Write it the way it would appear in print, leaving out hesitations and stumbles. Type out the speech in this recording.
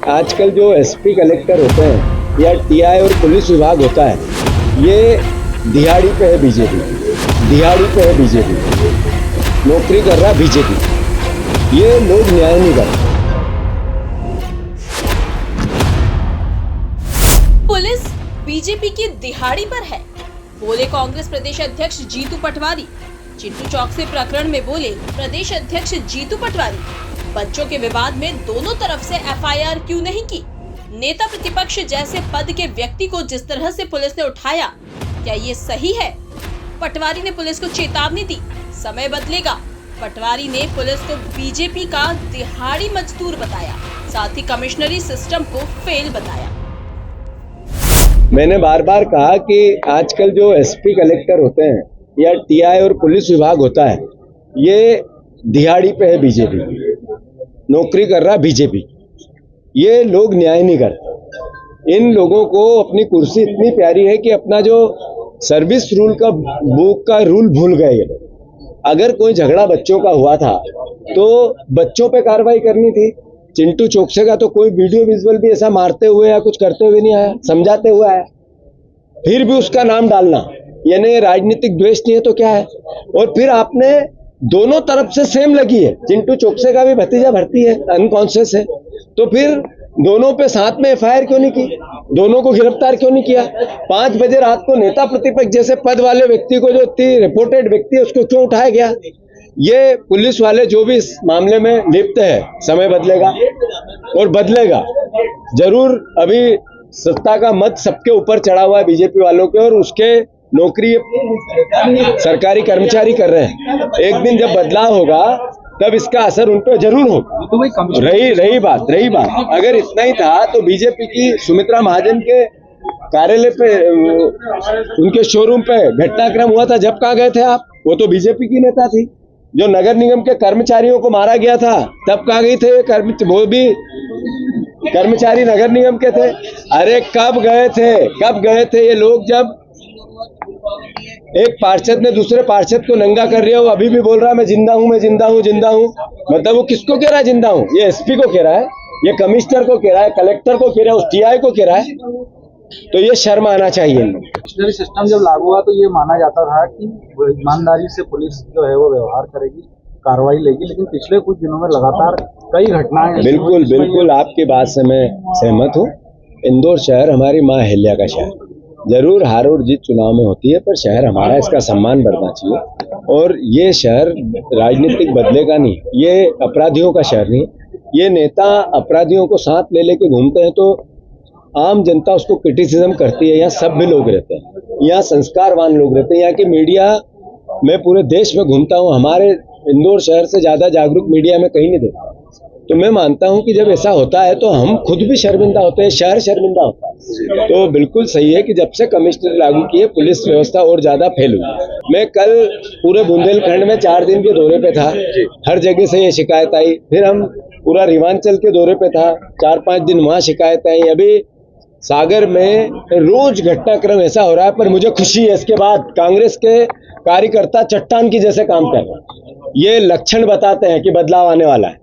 आजकल जो SP collector होते हैं या टीआई और पुलिस विभाग होता है, ये दिहाड़ी पे है बीजेपी, दिहाड़ी पे है बीजेपी, नौकरी कर रहा बीजेपी। ये लोग न्याय नहीं करते। पुलिस बीजेपी की दिहाड़ी पर है, बोले कांग्रेस प्रदेश अध्यक्ष जीतू पटवारी। चिंटू चौक से प्रकरण में बोले प्रदेश अध्यक्ष जीतू पटवारी, बच्चों के विवाद में दोनों तरफ से एफआईआर क्यों नहीं की? नेता प्रतिपक्ष जैसे पद के व्यक्ति को जिस तरह से पुलिस ने उठाया, क्या ये सही है? पटवारी ने पुलिस को चेतावनी दी, समय बदलेगा। पटवारी ने पुलिस को बीजेपी का दिहाड़ी मजदूर बताया, साथ ही कमिश्नरी सिस्टम को फेल बताया। मैंने बार बार कहा कि आजकल जो एसपी कलेक्टर होते हैं या टीआई और पुलिस विभाग होता है, ये दिहाड़ी पे है बीजेपी, नौकरी कर रहा बीजेपी। ये लोग न्याय नहीं करते। इन लोगों को अपनी कुर्सी इतनी प्यारी है कि अपना जो सर्विस रूल का बुक का रूल भूल गए। अगर कोई झगड़ा बच्चों का हुआ था तो बच्चों पे कार्रवाई करनी थी। चिंटू चौकसे का तो कोई वीडियो विजुअल भी ऐसा मारते हुए या कुछ करते हुए नहीं आया, समझाते हुए आया, फिर भी उसका नाम डालना, यानी राजनीतिक द्वेष नहीं है तो क्या है? और फिर आपने दोनों तरफ से सेम लगी है। चिंटू चौकसे का भी भतीजा भर्ती है, अनकॉन्शियस है, तो फिर दोनों पे साथ में एफआईआर क्यों नहीं की? दोनों को गिरफ्तार क्यों नहीं किया? 5 बजे रात को नेता प्रतिपक्ष जैसे पद वाले व्यक्ति को, जो रिपोर्टेड व्यक्ति है, उसको क्यों उठाया गया? ये पुलिस वाले जो भी इस मामले में लिप्त है, समय बदलेगा और बदलेगा जरूर। अभी सत्ता का मत सबके ऊपर चढ़ा हुआ है बीजेपी वालों के, और उसके नौकरी सरकारी कर्मचारी कर रहे हैं। एक दिन जब बदलाव होगा तब इसका असर उन पर जरूर होगा। रही बात अगर इतना ही था तो बीजेपी की सुमित्रा महाजन के कार्यालय पे, उनके शोरूम पे घटनाक्रम हुआ था, जब कहाँ गए थे आप? वो तो बीजेपी की नेता थी। जो नगर निगम के कर्मचारियों को मारा गया था, तब कहाँ गई थे? वो भी कर्मचारी नगर निगम के थे। अरे कब गए थे ये लोग? जब एक पार्षद ने दूसरे पार्षद को नंगा कर रहा है, वो अभी भी बोल रहा है मैं जिंदा हूं। मतलब वो किसको कह रहा है जिंदा हूं? ये एसपी को कह रहा है, ये कमिश्नर को कह रहा है, कलेक्टर को कह रहा है, उस टीआई को कह रहा है। तो ये शर्म आना चाहिए। कमिश्नरी सिस्टम जब लागू हुआ तो ये माना जाता था कि ईमानदारी से पुलिस जो है वो व्यवहार करेगी, कार्रवाई लेगी, लेकिन पिछले कुछ दिनों में लगातार कई घटनाएं। बिल्कुल आपकी बात से मैं सहमत हूँ। इंदौर शहर हमारी माँ अहिल्या का शहर, जरूर हार और जीत चुनाव में होती है, पर शहर हमारा, इसका सम्मान बढ़ना चाहिए। और ये शहर राजनीतिक बदलेगा नहीं, ये अपराधियों का शहर नहीं। ये नेता अपराधियों को साथ ले लेके घूमते हैं तो आम जनता उसको क्रिटिसिज्म करती है। यहाँ सभ्य लोग रहते हैं, यहाँ संस्कारवान लोग रहते हैं। यहाँ की मीडिया, मैं पूरे देश में घूमता हूँ, हमारे इंदौर शहर से ज्यादा जागरूक मीडिया में कहीं नहीं देखता। तो मैं मानता हूं कि जब ऐसा होता है तो हम खुद भी शर्मिंदा होते हैं, शहर शर्मिंदा होता है। तो बिल्कुल सही है कि जब से कमिश्नरी लागू की है, पुलिस व्यवस्था और ज्यादा फेल हुई। मैं कल पूरे बुंदेलखंड में 4 दिन के दौरे पे था, हर जगह से ये शिकायत आई। फिर हम पूरा रिवांचल के दौरे पे था, 4-5 दिन वहां शिकायत आई। अभी सागर में रोज घटनाक्रम ऐसा हो रहा है, पर मुझे खुशी है इसके बाद कांग्रेस के कार्यकर्ता चट्टान की जैसे काम कर रहे हैं। ये लक्षण बताते हैं कि बदलाव आने वाला है।